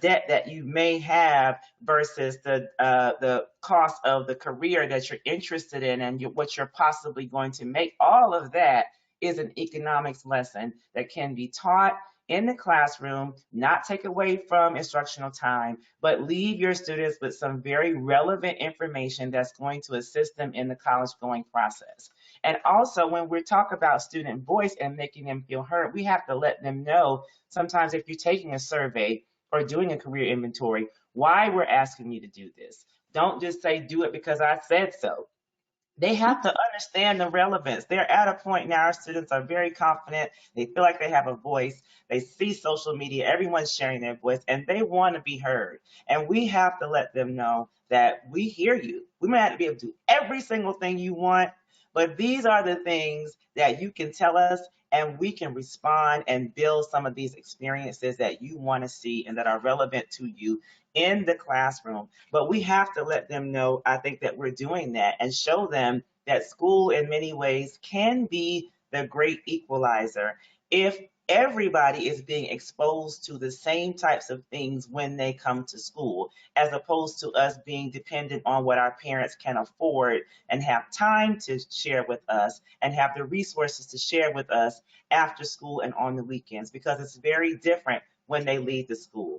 debt that you may have versus the cost of the career that you're interested in and what you're possibly going to make. All of that is an economics lesson that can be taught in the classroom, not take away from instructional time, but leave your students with some very relevant information that's going to assist them in the college going process. And also, when we talk about student voice and making them feel heard, we have to let them know sometimes if you're taking a survey or doing a career inventory, why we're asking you to do this. Don't just say, do it because I said so. They have to understand the relevance. They're at a point now, our students are very confident. They feel like they have a voice. They see social media, everyone's sharing their voice, and they want to be heard. And we have to let them know that we hear you. We might not be able to do every single thing you want, but these are the things that you can tell us, and we can respond and build some of these experiences that you want to see and that are relevant to you in the classroom. But we have to let them know, I think, that we're doing that and show them that school in many ways can be the great equalizer if everybody is being exposed to the same types of things when they come to school, as opposed to us being dependent on what our parents can afford and have time to share with us and have the resources to share with us after school and on the weekends, because it's very different when they leave the school.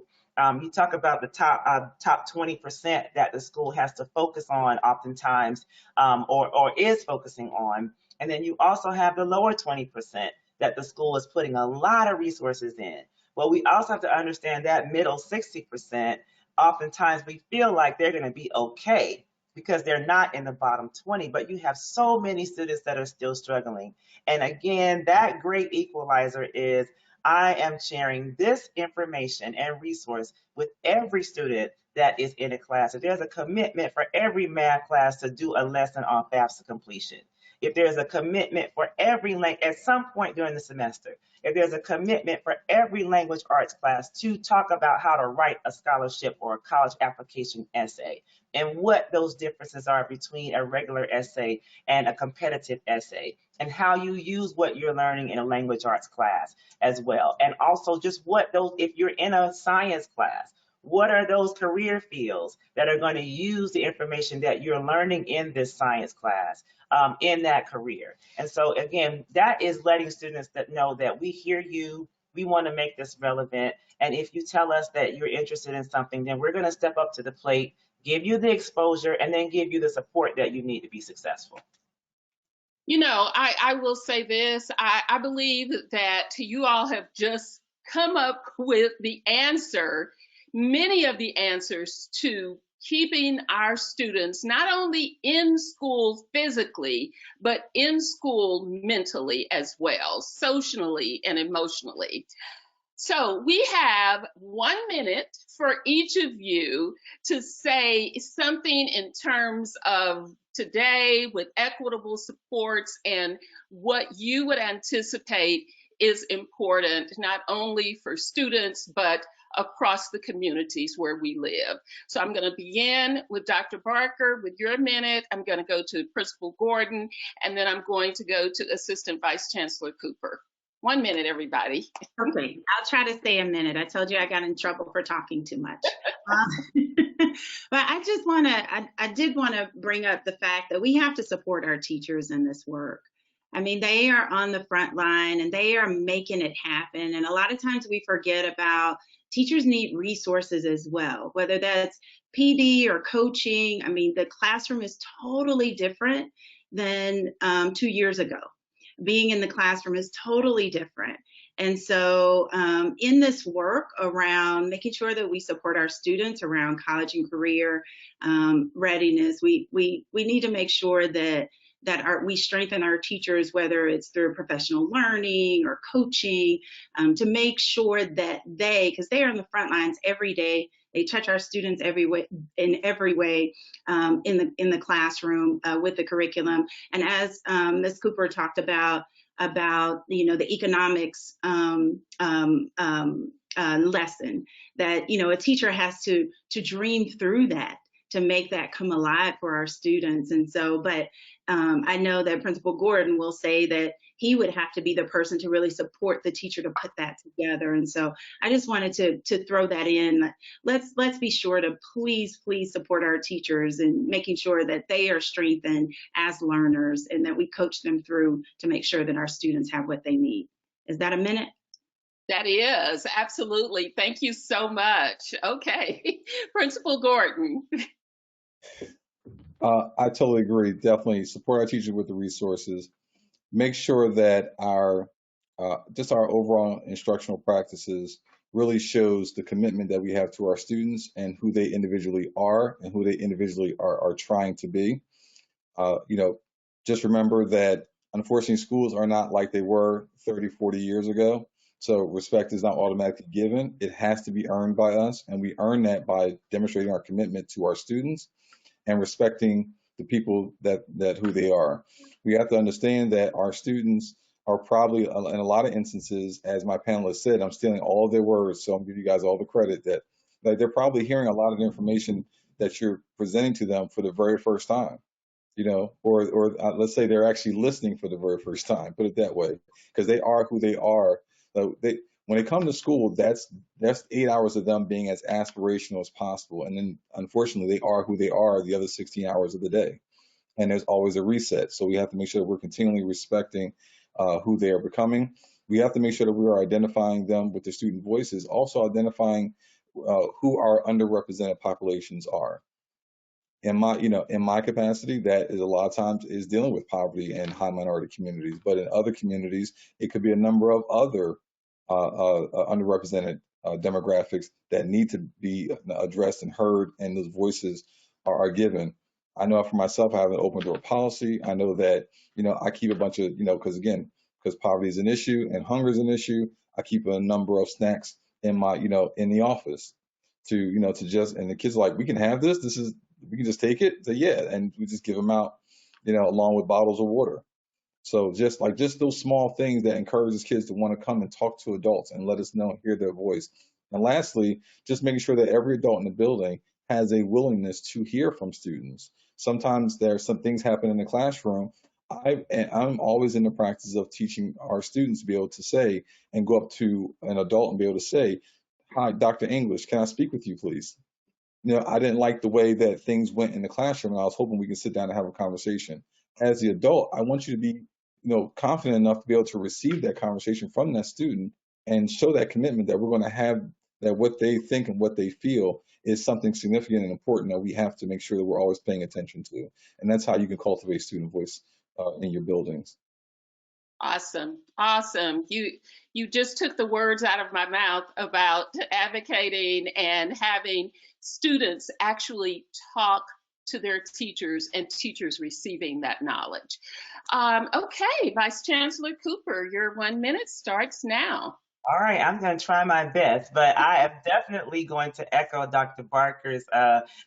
You talk about the top 20% that the school has to focus on oftentimes, or is focusing on. And then you also have the lower 20% that the school is putting a lot of resources in. Well, we also have to understand that middle 60%, oftentimes we feel like they're going to be okay because they're not in the bottom 20, but you have so many students that are still struggling. And again, that great equalizer is I am sharing this information and resource with every student that is in a class. If there's a commitment for every math class to do a lesson on FAFSA completion, if there's a commitment for every at some point during the semester, if there's a commitment for every language arts class to talk about how to write a scholarship or a college application essay, and what those differences are between a regular essay and a competitive essay, and how you use what you're learning in a language arts class as well. And also just what those, if you're in a science class, what are those career fields that are going to use the information that you're learning in this science class in that career? And so again, that is letting students that know that we hear you, we want to make this relevant. And if you tell us that you're interested in something, then we're going to step up to the plate, give you the exposure, and then give you the support that you need to be successful. You know, I will say this. I believe that you all have just come up with the answer, many of the answers to keeping our students not only in school physically, but in school mentally as well, socially and emotionally. So we have 1 minute for each of you to say something in terms of today with equitable supports and what you would anticipate is important, not only for students, but across the communities where we live. So I'm going to begin with Dr. Barker with your minute. I'm going to go to Principal Gordon, and then I'm going to go to Assistant Vice Chancellor Cooper. 1 minute, everybody. Okay, I'll try to stay a minute. I told you I got in trouble for talking too much. But I did want to bring up the fact that we have to support our teachers in this work. I mean, they are on the front line and they are making it happen. And a lot of times we forget about teachers need resources as well, whether that's PD or coaching. I mean, the classroom is totally different than 2 years ago. Being in the classroom is totally different. And so in this work around making sure that we support our students around college and career readiness, we need to make sure that we strengthen our teachers, whether it's through professional learning or coaching, to make sure that because they are on the front lines every day. They touch our students in every way in the classroom with the curriculum. And as Ms. Cooper talked about, about, the economics lesson, that, a teacher has to dream through that to make that come alive for our students. And so, but I know that Principal Gordon will say that he would have to be the person to really support the teacher to put that together. And so I just wanted to throw that in. Let's be sure to please support our teachers and making sure that they are strengthened as learners and that we coach them through to make sure that our students have what they need. Is that a minute? That is, absolutely. Thank you so much. Okay, Principal Gordon. I totally agree. Definitely support our teachers with the resources. Make sure that our just our overall instructional practices really shows the commitment that we have to our students and who they individually are and who they individually are trying to be. Just remember that unfortunately schools are not like they were 30, 40 years ago. So respect is not automatically given. It has to be earned by us, and we earn that by demonstrating our commitment to our students and respecting the people that who they are. We have to understand that our students are probably, in a lot of instances, as my panelist said, I'm stealing all of their words, so I'm giving you guys all the credit, that they're probably hearing a lot of the information that you're presenting to them for the very first time, or let's say they're actually listening for the very first time, put it that way, because they are who they are. When they come to school, that's 8 hours of them being as aspirational as possible. And then unfortunately, they are who they are the other 16 hours of the day. And there's always a reset. So we have to make sure that we're continually respecting who they are becoming. We have to make sure that we are identifying them with their student voices, also identifying who our underrepresented populations are. In my capacity, that is a lot of times is dealing with poverty and high minority communities. But in other communities, it could be a number of other underrepresented demographics that need to be addressed and heard, and those voices are given. I know for myself, I have an open door policy. I know that, I keep a bunch of, because poverty is an issue and hunger is an issue, I keep a number of snacks in my, in the office to just, and the kids are like, we can have this. We can just take it. So yeah, and we just give them out, along with bottles of water. So just those small things that encourages kids to want to come and talk to adults and let us know and hear their voice. And lastly, just making sure that every adult in the building has a willingness to hear from students. Sometimes there are some things happen in the classroom. I'm always in the practice of teaching our students to be able to say and go up to an adult and be able to say, "Hi, Dr. English, can I speak with you, please?" I didn't like the way that things went in the classroom, and I was hoping we could sit down and have a conversation. As the adult, I want you to be, confident enough to be able to receive that conversation from that student and show that commitment that we're going to have, that what they think and what they feel is something significant and important that we have to make sure that we're always paying attention to. And that's how you can cultivate student voice in your buildings. Awesome. You just took the words out of my mouth about advocating and having students actually talk to their teachers and teachers receiving that knowledge. Okay, Vice Chancellor Cooper, your 1 minute starts now. All right, I'm going to try my best, but I am definitely going to echo Dr. Barker's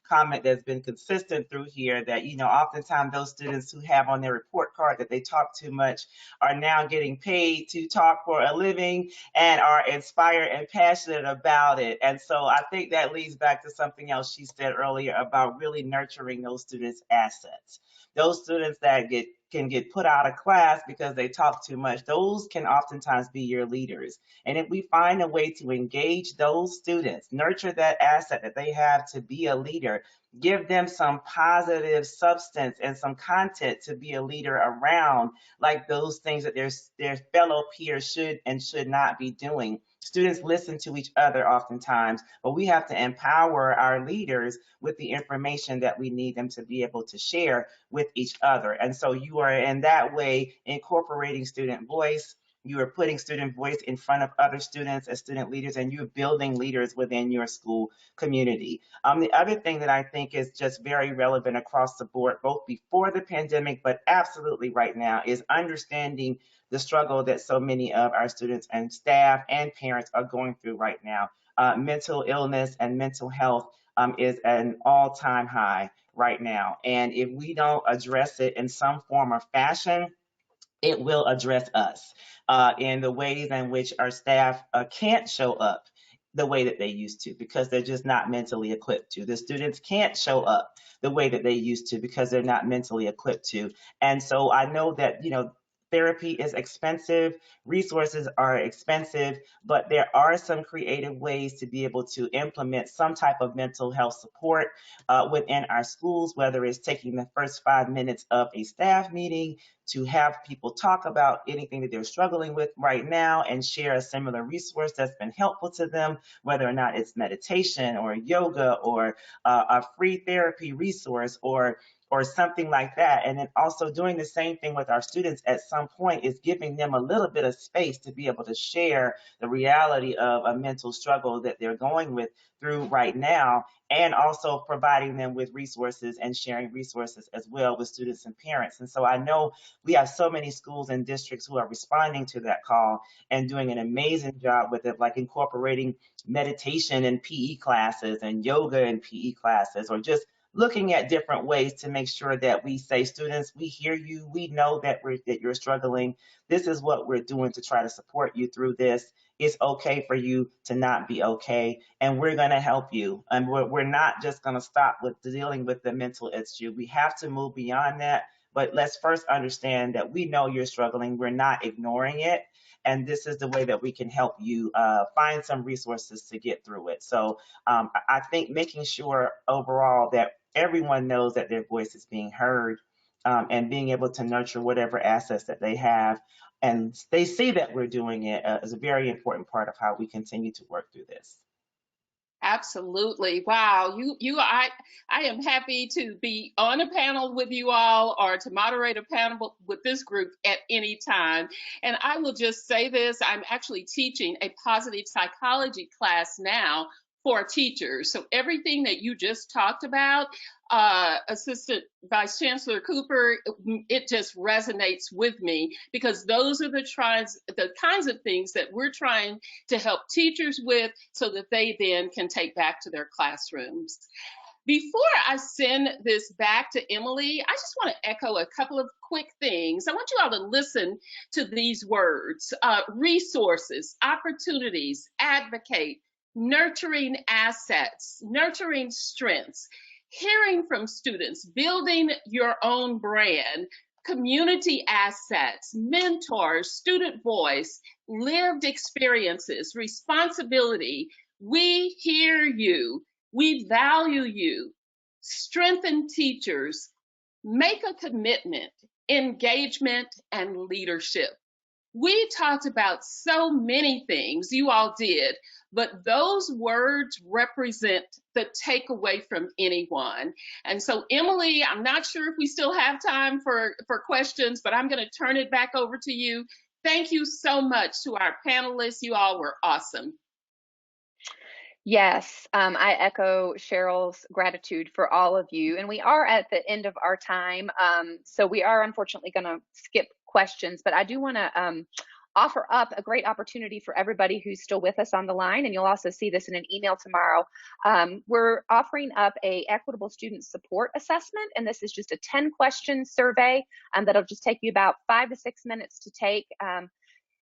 comment that's been consistent through here that, oftentimes those students who have on their report card that they talk too much are now getting paid to talk for a living and are inspired and passionate about it. And so I think that leads back to something else she said earlier about really nurturing those students' assets. Those students that can get put out of class because they talk too much, those can oftentimes be your leaders. And if we find a way to engage those students, nurture that asset that they have to be a leader, give them some positive substance and some content to be a leader around, like those things that their fellow peers should and should not be doing. Students listen to each other oftentimes, but we have to empower our leaders with the information that we need them to be able to share with each other. And so you are in that way incorporating student voice. You are putting student voice in front of other students as student leaders, and you're building leaders within your school community. The other thing that I think is just very relevant across the board, both before the pandemic, but absolutely right now, is understanding the struggle that so many of our students and staff and parents are going through right now. Mental illness and mental health is at an all-time high right now. And if we don't address it in some form or fashion, it will address us in the ways in which our staff can't show up the way that they used to because they're just not mentally equipped to. The students can't show up the way that they used to because they're not mentally equipped to. And so I know that, therapy is expensive, resources are expensive, but there are some creative ways to be able to implement some type of mental health support within our schools, whether it's taking the first 5 minutes of a staff meeting to have people talk about anything that they're struggling with right now and share a similar resource that's been helpful to them, whether or not it's meditation or yoga or a free therapy resource or something like that. And then also doing the same thing with our students at some point is giving them a little bit of space to be able to share the reality of a mental struggle that they're going with through right now, and also providing them with resources and sharing resources as well with students and parents. And so I know we have so many schools and districts who are responding to that call and doing an amazing job with it, like incorporating meditation in PE classes and yoga in PE classes, or just looking at different ways to make sure that we say, students, we hear you, we know that you're struggling. This is what we're doing to try to support you through this. It's okay for you to not be okay, and we're going to help you. And we're not just going to stop with dealing with the mental issue. We have to move beyond that, but let's first understand that we know you're struggling. We're not ignoring it. And this is the way that we can help you find some resources to get through it. So I think making sure overall that everyone knows that their voice is being heard, and being able to nurture whatever assets that they have, and they see that we're doing it is a very important part of how we continue to work through this. Absolutely. Wow. I am happy to be on a panel with you all or to moderate a panel with this group at any time. And I will just say this, I'm actually teaching a positive psychology class now for teachers. So everything that you just talked about, Assistant Vice Chancellor Cooper, it just resonates with me because those are the kinds of things that we're trying to help teachers with so that they then can take back to their classrooms. Before I send this back to Emily, I just want to echo a couple of quick things. I want you all to listen to these words: resources, opportunities, advocate, nurturing assets, nurturing strengths, hearing from students, building your own brand, community assets, mentors, student voice, lived experiences, responsibility. We hear you. We value you. Strengthen teachers. Make a commitment, engagement, and leadership. We talked about so many things, you all did, but those words represent the takeaway from anyone. And so, Emily, I'm not sure if we still have time for questions, but I'm going to turn it back over to you. Thank you so much to our panelists. You all were awesome. Yes, I echo Cheryl's gratitude for all of you. And we are at the end of our time. So we are unfortunately going to skip questions, but I do want to offer up a great opportunity for everybody who's still with us on the line. And you'll also see this in an email tomorrow. We're offering up a Equitable Student Support Assessment. And this is just a 10-question survey that'll just take you about 5 to 6 minutes to take.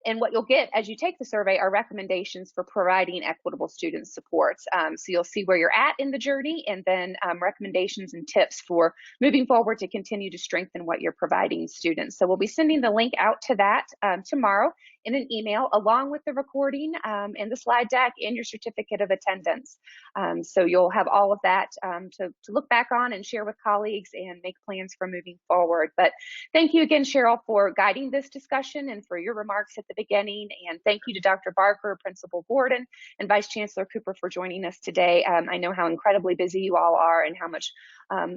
And what you'll get as you take the survey are recommendations for providing equitable student supports. So you'll see where you're at in the journey, and then recommendations and tips for moving forward to continue to strengthen what you're providing students. So we'll be sending the link out to that tomorrow in an email, along with the recording and the slide deck and your certificate of attendance. So you'll have all of that to look back on and share with colleagues and make plans for moving forward. But thank you again, Cheryl, for guiding this discussion and for your remarks at the beginning. And thank you to Dr. Barker, Principal Gordon, and Vice Chancellor Cooper for joining us today. I know how incredibly busy you all are and how much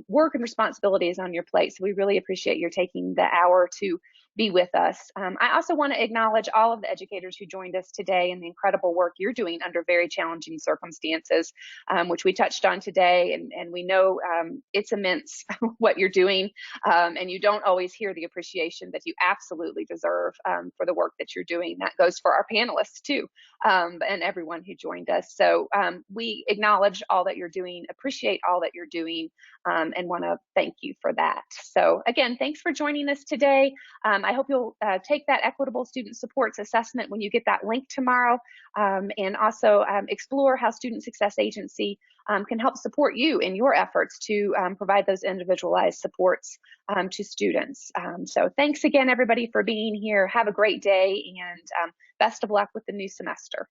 work and responsibility is on your plate. So we really appreciate your taking the hour to be with us. I also want to acknowledge all of the educators who joined us today and the incredible work you're doing under very challenging circumstances, which we touched on today. And we know it's immense what you're doing, and you don't always hear the appreciation that you absolutely deserve for the work that you're doing. That goes for our panelists too, and everyone who joined us. So we acknowledge all that you're doing, appreciate all that you're doing, and want to thank you for that. So again, thanks for joining us today. I hope you'll take that Equitable Student Supports Assessment when you get that link tomorrow, and also explore how Student Success Agency can help support you in your efforts to provide those individualized supports to students. So thanks again, everybody, for being here. Have a great day, and best of luck with the new semester.